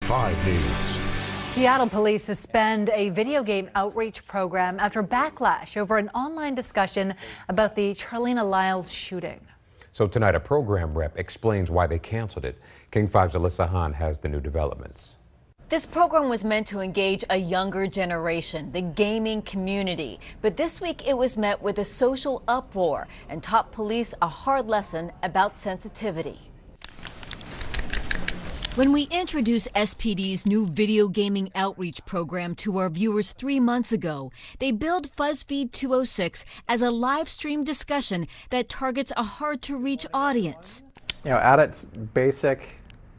5 News. Seattle police suspend a video game outreach program after backlash over an online discussion about the Charlena Lyles shooting. So tonight, a program rep explains why they canceled it. King 5's Alyssa Hahn has the new developments. This program was meant to engage a younger generation, the gaming community. But this week it was met with a social uproar and taught police a hard lesson about sensitivity. When we introduced SPD's new video gaming outreach program to our viewers 3 months ago, they billed FUZZ 206 as a live stream discussion that targets a hard-to-reach audience. You know, at its basic,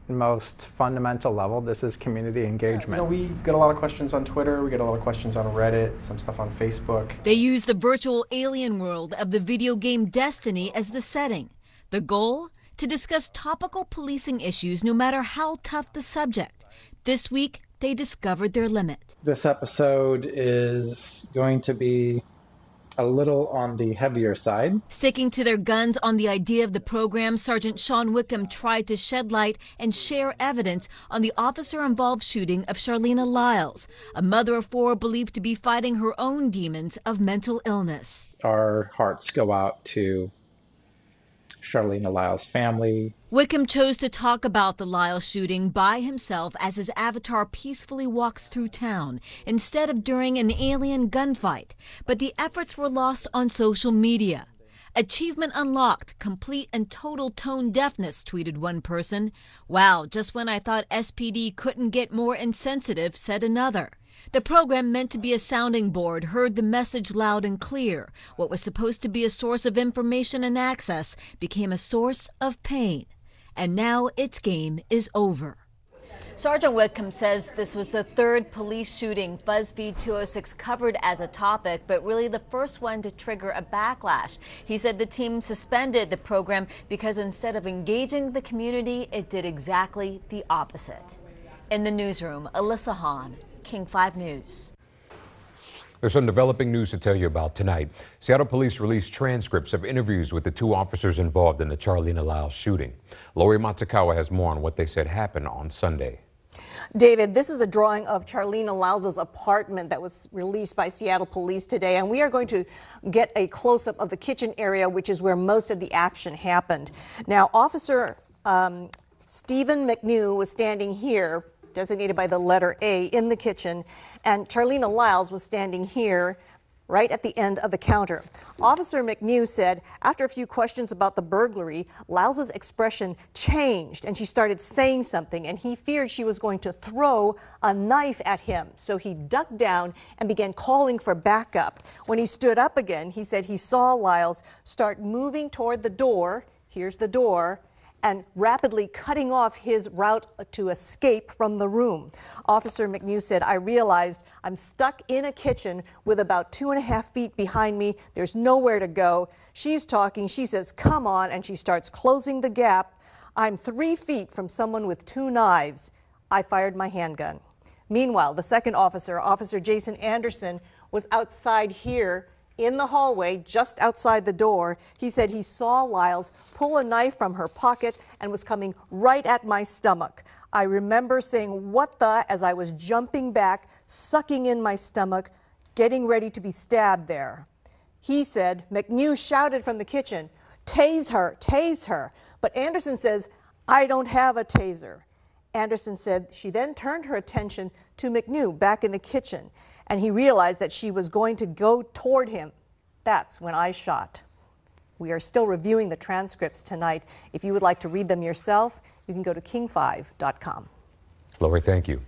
most fundamental level, this is community engagement. We get a lot of questions on Twitter, we get a lot of questions on Reddit, some stuff on Facebook. They use the virtual alien world of the video game Destiny as the setting. The goal? To discuss topical policing issues no matter how tough the subject. This week, they discovered their limit. This episode is going to be a little on the heavier side. Sticking to their guns on the idea of the program, Sergeant Sean Wickham tried to shed light and share evidence on the officer-involved shooting of Charlena Lyles, a mother of 4 believed to be fighting her own demons of mental illness. Our hearts go out to Charlena Lyles' family. Wickham chose to talk about the Lyles shooting by himself as his avatar peacefully walks through town instead of during an alien gunfight. But the efforts were lost on social media. Achievement unlocked, complete and total tone deafness, tweeted one person. Wow, just when I thought SPD couldn't get more insensitive, said another. The program, meant to be a sounding board, heard the message loud and clear. What was supposed to be a source of information and access became a source of pain. And now its game is over. Sergeant Wickham says this was the 3rd police shooting FUZZ 206 covered as a topic, but really the first one to trigger a backlash. He said the team suspended the program because instead of engaging the community, it did exactly the opposite. In the newsroom, Alyssa Hahn, King 5 News. There's some developing news to tell you about tonight. Seattle police released transcripts of interviews with the 2 officers involved in the Charlena Lyles shooting. Lori Matsukawa has more on what they said happened on Sunday. David, this is a drawing of Charlena Lyles' apartment that was released by Seattle police today, and we are going to get a close-up of the kitchen area, which is where most of the action happened. Now, Officer Stephen McNew was standing here, designated by the letter A, in the kitchen, and Charlena Lyles was standing here right at the end of the counter. Officer McNew said after a few questions about the burglary, Lyles' expression changed and she started saying something, and he feared she was going to throw a knife at him. So he ducked down and began calling for backup. When he stood up again, he said he saw Lyles start moving toward the door. Here's the door. And rapidly cutting off his route to escape from the room. Officer McNew said, I realized I'm stuck in a kitchen with about 2.5 feet behind me. There's nowhere to go. She's talking. She says, come on, and she starts closing the gap. I'm 3 feet from someone with 2 knives. I fired my handgun. Meanwhile, the second officer, Officer Jason Anderson, was outside here in the hallway, just outside the door. He said he saw Lyles pull a knife from her pocket and was coming right at my stomach. I remember saying, what the, as I was jumping back, sucking in my stomach, getting ready to be stabbed there. He said, McNew shouted from the kitchen, tase her, tase her. But Anderson says, I don't have a taser. Anderson said she then turned her attention to McNew back in the kitchen, and he realized that she was going to go toward him. That's when I shot. We are still reviewing the transcripts tonight. If you would like to read them yourself, you can go to king5.com. Lori, thank you.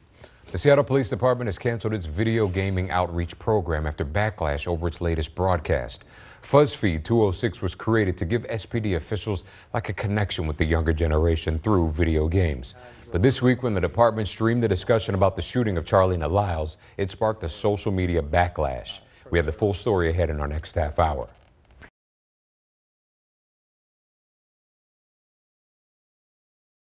The Seattle Police Department has canceled its video gaming outreach program after backlash over its latest broadcast. FUZZ 206 was created to give SPD officials like a connection with the younger generation through video games. But this week, when the department streamed the discussion about the shooting of Charlena Lyles, it sparked a social media backlash. We have the full story ahead in our next half hour.